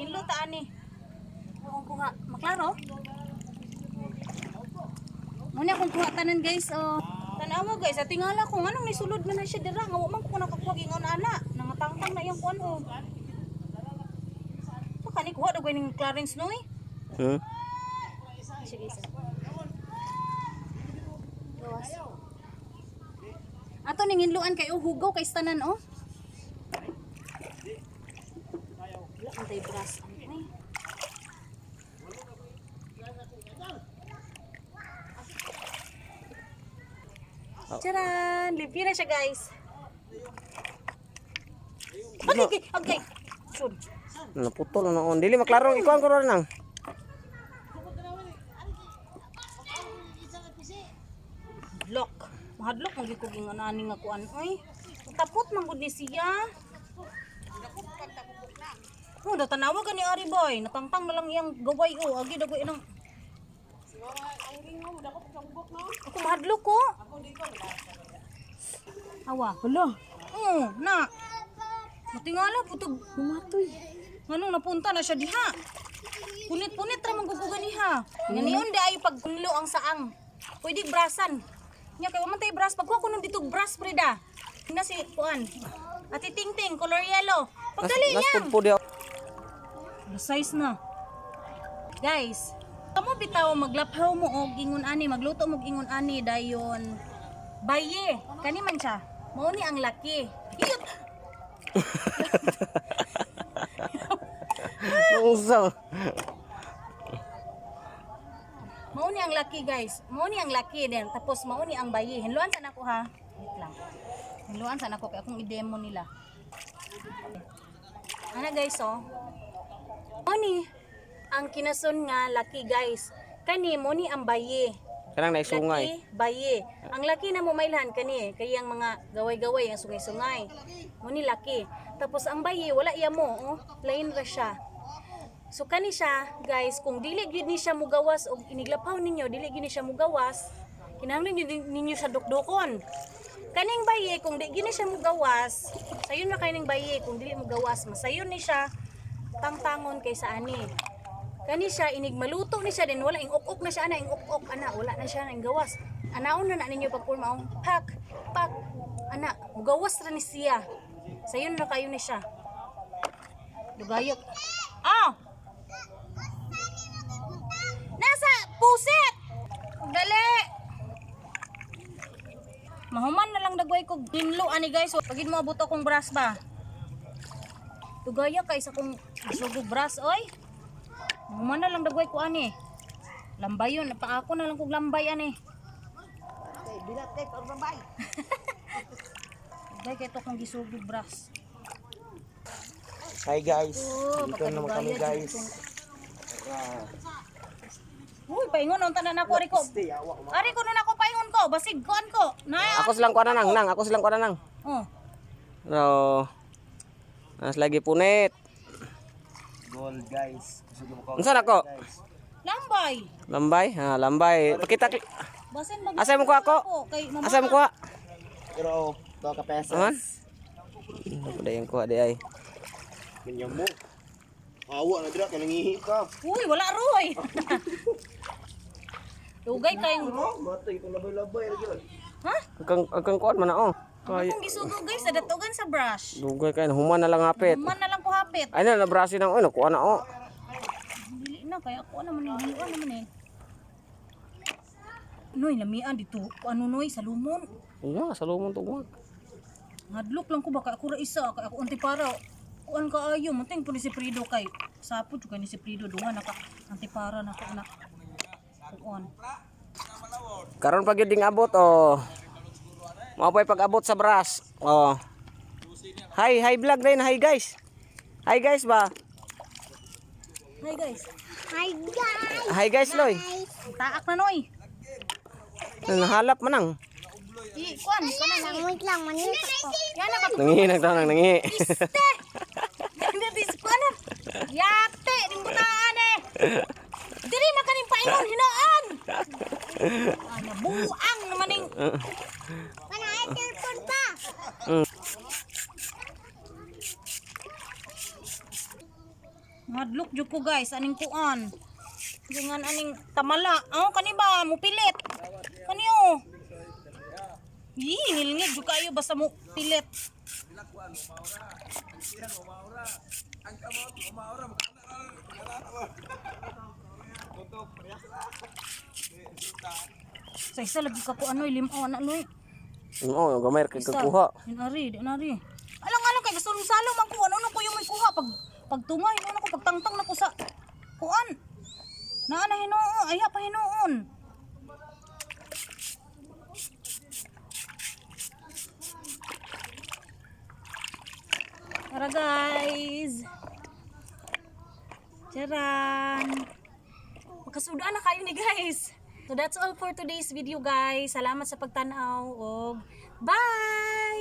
Hinlo ta ani. Kung kuha, maklaro. Muna akong kuha tanan guys. Tanawa guys, at tingala ko anong nisulod man na siya dira nga wa man ko nakakuha gingon ana. Nangatangtang na iyang kuan oh. Kani kuha daw ning Clarence no eh. Sige isa. Gawas. Ato ning hinluan kay hugaw kay tanan oh. Wala antay brass ay. Charan! Limpyo na siya guys. Okay. Sud. Naputol na on. Dili maklaro ikaw ang kuron nang. Hadlok. Mahadlok ang gikog ingon ani nga kuan oy. Tapot man gud ni siya. Oh, daw tanawa gani ari boy. Natangtang na lang iyang gaway oh. Agi dago inang. Ako mahadlok ko. Awa, hala. Na. Matingala putog humatoy. Nganong napunta na siya diha. Punit-punit ra maggugugan niha. Nganiyon di ay pagkunlo ang saang. Pwede brasan. Nya kay man tay bras pagkuha ko nang ditog bras preda. Na si kuan. Ati tingting color yellow. Pagdali niya. Size na. Guys, kamo bitaw maglaphaw mo og ingon ani, magluto mo og ingon ani dayon. Baye, kani man siya. Mao ni ang laki. Iyot. Unsa? Mao ni ang laki guys. Mao ni ang laki din. Tapos mao ni ang bayi. Hinluan sa nako ha. Wait lang. Hinluan sa nako kay akong i-demo nila. Ana guys oh. Mao ni ang kinason nga laki guys. Kani mo ni ang bayi. Kanang naisungay. Laki, bayi. Ang laki na mo mailhan kani kayang mga gaway-gaway ang sungay-sungay. Mo ni laki. Tapos ang bayi wala iya mo oh. Lain ra siya. So kani siya, guys, kung dili gyud ni siya mugawas og iniglapaw ninyo, dili gyud ni siya mugawas, kinahanglan gyud ninyo sa dukdukon. Kaning bayi kung di gyud ni siya mugawas, sayon na kaning bayi kung dili mugawas, masayon ni siya tangtangon kaysa ani. Kani siya inig maluto ni siya din wala ing uk-uk na siya ana ing uk-uk ana wala na siya ing gawas. Anaon na ninyo pagpurma og pak ana mugawas ra ni siya. Sayon na kayo ni siya. Dugayok. Nasa puset! Dali! Mahuman na lang dagway ko ginlo ani guys. Pagid mo abot akong brass ba? Tugaya kay sa kong sugog brass oy. Mahuman na lang dagway ko ani. Lambayon pa ako na lang kog lambay ani. Okay, bilat kay pag lambay. Dai kay to kong gisugog brass. Hi guys. Dito naman kami guys. Uy, paingon on tanan ako ari ko. Ari ko nun ako paingon ko, basig kuan ko. Na. Ako silang kuan nang, ako silang kuan nang. Oh. No. Nas lagi punit. Gold guys. Unsa nako? Lambay. Lambay? Ha, lambay. Pakita. Basin mag. Asay mo ko ako? Asay mo ko? Pero 2 ka pesos. Aman? Ano yung kuha di ay? Ganyan mo. Awa na dira kay nangihi ka. Uy, wala roy. Dugay kayong. Matay ko labay-labay ra gyud. Ha? Agkang kuan man na oh. Akong gisugo guys, sa datugan sa brush. Dugay kay human na lang hapit. Man na lang ko hapit. Ay na nabrasi nang oh, nakuha na oh. Dili na kaya ako naman ni hinuan naman eh. Noy, lamian dito. Ano noy sa lumon? Iya, sa lumon tugod. Ngadlok lang ko baka ako ra isa, kay ako antipara. Kuan ka ayo, munting pud si Prido kay. Sapod juga ni si Prido duha naka antipara na ko na. Kuan. Karon pag yun ding abot oh. Mapoy pag abot sa brass. Oh. Hi vlog din, hi guys. Hi guys ba? Hi guys. Hi guys Loy. Taak na noy. Nahalap man nang. Kuan, kana wait lang manit ako. Yan na Nangihi nagtanong nangihi. Iste. Hindi dis kuan. Yate ning butaan eh. Diri na kaning paingon hinaan. Ana buang naman ning. Kana ay telepon pa. Madlok jud ko guys, aning kuan. Dengan aning tamala. Oh, kani ba mo pilit? Kani oh. Ngilngig jud kayo basta mo pilit. Sa isa lagi ka ko ano limo na noy. Oo, gamay kay kuha. Dinari. Alang kay gusto salo man ko ano ko yung may kuha pag tungay ano ko pagtangtang na ko sa kuan. Naana hinuon, ay pa hinuon. Tara guys. Charan. Makasudaan na kayo ni guys. So that's all for today's video guys. Salamat sa pagtanaw og bye!